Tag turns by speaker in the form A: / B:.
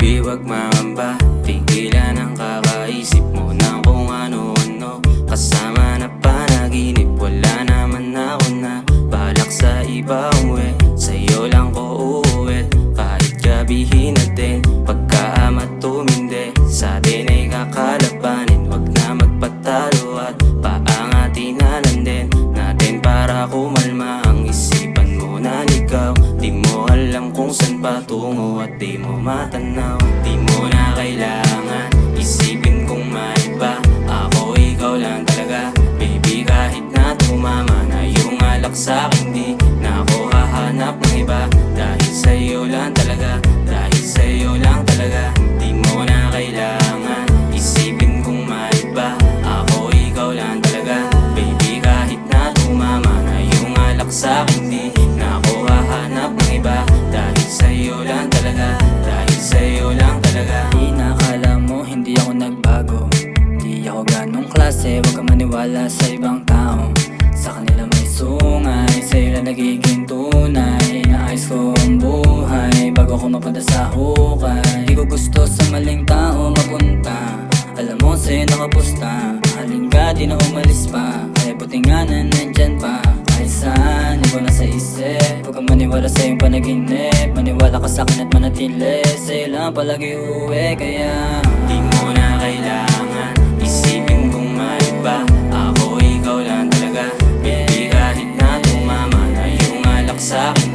A: Baby, wag mangamba, tigilan ang kakaisip mo ng kung ano-ano. Kasama na panaginip, wala naman ako na balak sa iba umuwi. Sa'yo lang ko uuwi, kahit gabihin na din. Pagkaama tumindi, sa atin ay kakalabanin. Wag na magpatalo at paangatin na lang din natin para kumalma ang isipan mo na ligaw. Di mo alam kung saan patungo at di mo matanaw. Di mo na kailangan isipin kung maiba. Ako ikaw lang talaga, baby, kahit na tumama na yung alak sa'kin, di na ako hahanap ng iba. Dahil sa'yo lang talaga, dahil sa'yo lang talaga. Di mo na kailangan isipin kung maiba. Ako ikaw lang talaga, baby, kahit na tumama na yung alak sa'kin, di na ako hahanap ng iba. Dahil sa'yo lang talaga, dahil sa'yo lang talaga.
B: Inakala mo hindi ako nagbago, di ako ganong klase. Huwag kang maniwala sa ibang tao, sa kanila may sungay, sa'yo lang nagiging tunay. Inaayos ko ang buhay bago ko mapunta sa hukay. Di ko gusto sa maling tao mapunta, alam mo sa'yo nakapusta. Haling ka, di na umalis pa, kaya buti nga na nandyan pa. Kahit saan, ikaw na sa isip. Huwag kang maniwala sa iyong panaginip, maniwala ka sa'kin at manatili. Sa'yo lang palagi uuwi, kaya
A: di mo na kailangan isipin kung maiba. Ako ikaw lang talaga, baby, kahit na tumama na yung alak sa'kin,